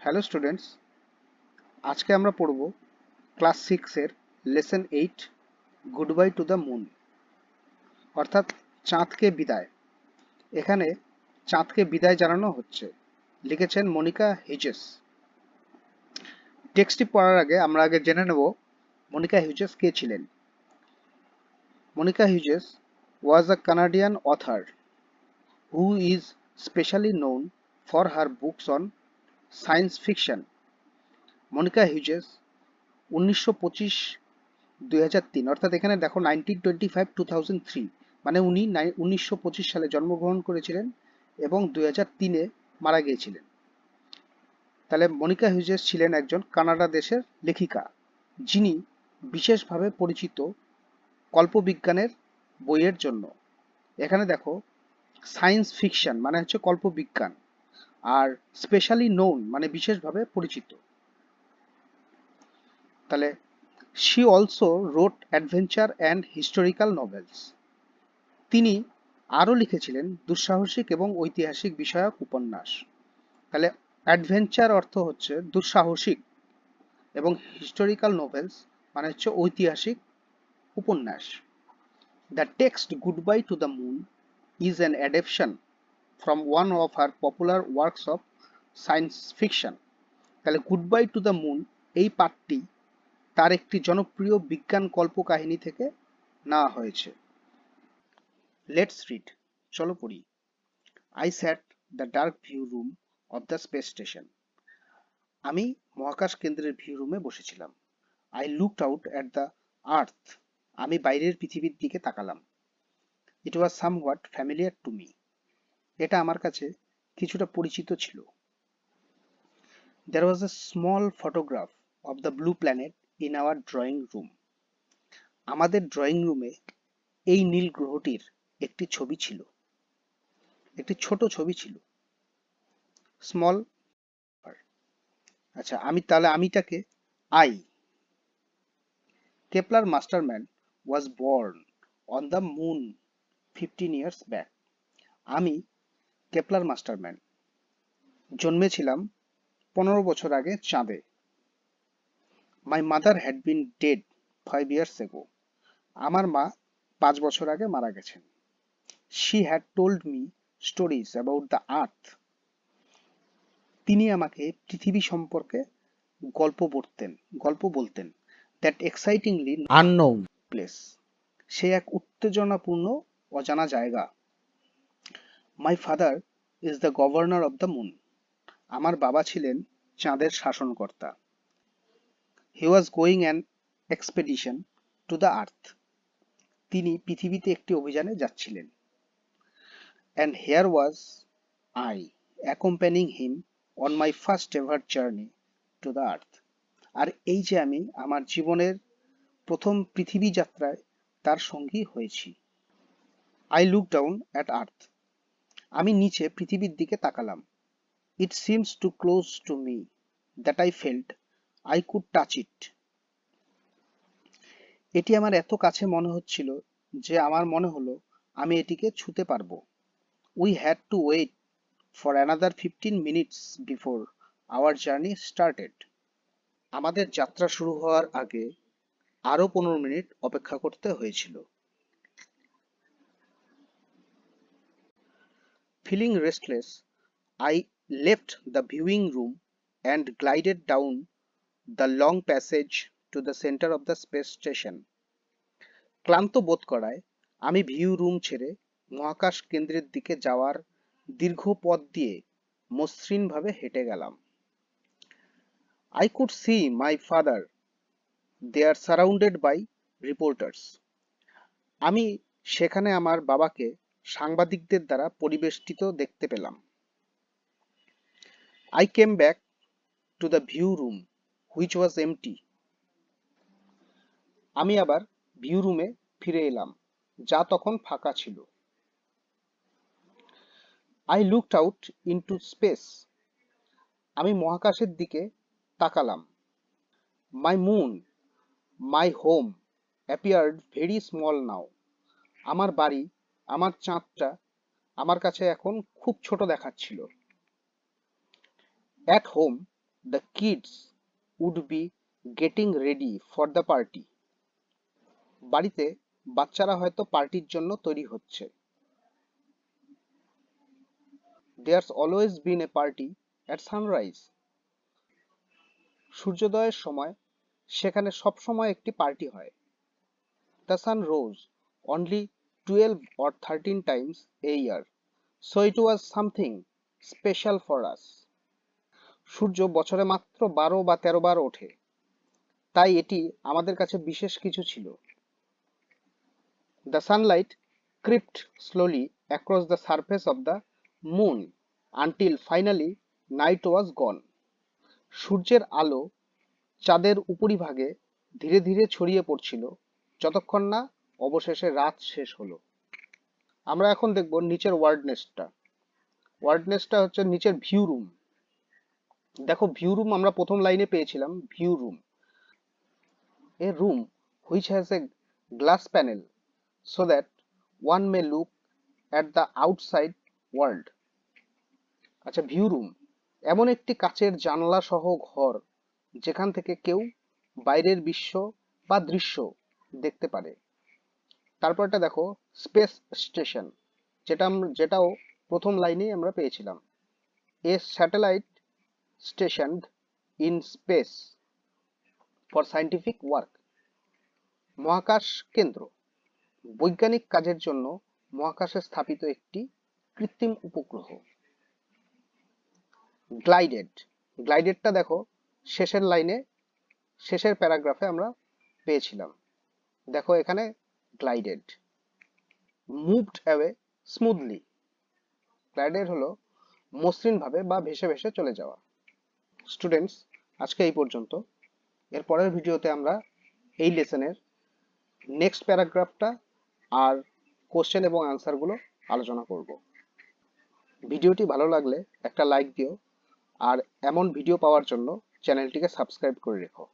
Hello students, আজকে আমরা পড়ব ক্লাস 6-এর lesson 8 good bye to the moon, অর্থাৎ চাঁদকে বিদায়। এখানে চাঁদকে বিদায় জানানো হচ্ছে। লিখেছেন মনিকা হিজেস। টেক্সটটি পড়ার আগে আমরা জেনে নেব মনিকা হিজেস কে ছিলেন। Monica Hughes was a Canadian author who is specially known for her books on science fiction. Monica Hughes 1925-2003, অর্থাৎ এখানে দেখো 1925-2003, মানে উনি 1925 সালে জন্মগ্রহণ করেছিলেন এবং 2003-এ মারা গিয়েছিলেন। তাহলে মনিকা হিউজেস ছিলেন একজন কানাডা দেশের লেখিকা, যিনি বিশেষভাবে পরিচিত কল্পবিজ্ঞানের বইয়ের জন্য। এখানে দেখো সায়েন্স ফিকশন মানে হচ্ছে কল্পবিজ্ঞান, আর স্পেশালি নোন মানে বিশেষভাবে পরিচিত। তাহলে she also wrote adventure and historical novels. তিনি আরও লিখেছিলেন দুঃসাহসিক এবং ঐতিহাসিক বিষয়ক উপন্যাস। তাহলে অ্যাডভেঞ্চার অর্থ হচ্ছে দুঃসাহসিক এবং হিস্টোরিক্যাল নোভেলস মানে হচ্ছে ঐতিহাসিক উপন্যাস। The text good bye to the moon is an adaption from one of her popular works of science fiction. তাহলে good bye to the moon এই পাঠটি তার একটি জনপ্রিয় বিজ্ঞান কল্পকাহিনী থেকে নেওয়া হয়েছে। লেটস রিড, চলো পড়ি। I sat the dark view room of the space station. আমি মহাকাশ কেন্দ্রের ভিউ রুমে বসেছিলাম। I looked out at the earth. আমি বাইরের পৃথিবীর দিকে তাকালাম। It was somewhat familiar to me. এটা আমার কাছে কিছুটা পরিচিত ছিল। There was a small photograph of the blue planet in our drawing room. আমাদের ড্রয়িং রুমে এই নীল গ্রহটির একটি ছবি ছিল, একটি ছোট ছবি ছিল। স্মল, আচ্ছা আমিটাকে I. Kepler Masterman was born on the moon 15 years back. আমি কেপলার মাস্টারম্যান জন্মেছিলাম 15 বছর আগে চাঁদে। My mother had been dead 5 years ago। আমার মা 5 বছর আগে মারা গেছেন। She had told me stories about the earth. তিনি আমাকে পৃথিবী সম্পর্কে গল্প বলতেন। That excitingly unknown place. সে এক উত্তেজনাপূর্ণ অজানা জায়গা। My father is the governor of the moon. আমার বাবা ছিলেন চাঁদের শাসনকর্তা। He was going an expedition to the earth. তিনি পৃথিবীতে একটি অভিযানে যাচ্ছিলেন। And here was I accompanying him on my first ever journey to the earth. আর এই যে আমি আমার জীবনের প্রথম পৃথিবী যাত্রায় তার সঙ্গী হয়েছি। আই লুক ডাউন অ্যাট আর্থ। আমি নিচে পৃথিবীর দিকে তাকালাম। It seems to close to me that I felt I could touch it. এটি আমার এত কাছে মনে হচ্ছিল যে আমার মনে হলো আমি এটিকে ছুতে পারবো। We had to wait for another 15 minutes before our journey started. আমাদের যাত্রা শুরু হওয়ার আগে আরও 15 মিনিট অপেক্ষা করতে হয়েছিল। Feeling restless, I left the viewing room and glided down the long passage to the center of the space station. ক্লান্ত বোধ করায় আমি ভিউ রুম ছেড়ে মহাকাশ কেন্দ্রের দিকে যাওয়ার দীর্ঘ পথ দিয়ে মসৃণভাবে হেঁটে গেলাম। I could see my father there surrounded by reporters. আমি সেখানে আমার বাবাকে সাংবাদিকদের দ্বারা পরিবেষ্টিত দেখতে পেলাম। I came back to the view room which was empty. আমি আবার ভিউ রুমে ফিরে এলাম, যা তখন ফাঁকা ছিল। I looked out into space. আমি মহাকাশের দিকে তাকালাম। My moon, my home appeared very small now. আমার বাড়ি, আমার চাঁদটা আমার কাছে এখন খুব ছোট দেখাচ্ছিল। At home, the kids would be getting ready for the party. বাড়িতে বাচ্চারা হয়তো পার্টির জন্য তৈরি হচ্ছে। There's always been a party at sunrise. সূর্যোদয়ের সময় সেখানে সব সময় একটি পার্টি হয়। The sun rose only 12 or 13 times a year, so it was something special for us. সূর্য বছরে মাত্র 12 বা 13 বার ওঠে, তাই এটি আমাদের কাছে বিশেষ কিছু ছিল। The sunlight crept slowly across the surface of the moon until finally night was gone. সূর্যের আলো চাঁদের উপরিভাগে ধীরে ধীরে ছড়িয়ে পড়ছিল যতক্ষণ না অবশেষে রাত শেষ হলো। আমরা এখন দেখব নিচের ওয়ার্ডনেসটা হচ্ছে নিচের ভিউ রুম। দেখো ভিউ রুম আমরা প্রথম লাইনে পেয়েছিলাম view room, A room which has a glass panel so that one may look at the outside world. আচ্ছা, ভিউ রুম এমন একটি কাচের জানলা সহ ঘর যেখান থেকে কেউ বাইরের বিশ্ব বা দৃশ্য দেখতে পারে। তারপরটা দেখো স্পেস স্টেশন, যেটাও প্রথম লাইনেই আমরা পেয়েছিলাম। A satellite station in space for scientific work. মহাকাশ কেন্দ্র বৈজ্ঞানিক কাজের জন্য মহাকাশে স্থাপিত একটি কৃত্রিম উপগ্রহ। গ্লাইডেডটা দেখো শেষের লাইনে, শেষের প্যারাগ্রাফে আমরা পেয়েছিলাম। দেখো এখানে glided. Moved away smoothly, glided হলো মসৃণভাবে বা ভেসে ভেসে চলে যাওয়া। স্টুডেন্টস, আজকে এই পর্যন্ত। এর পরের ভিডিওতে আমরা এই লেসনের নেক্সট প্যারাগ্রাফটা আর কোশ্চেন এবং আনসারগুলো আলোচনা করব। ভিডিওটি ভালো লাগলে একটা লাইক দিও, আর এমন ভিডিও পাওয়ার জন্য চ্যানেলটিকে সাবস্ক্রাইব করে রেখো।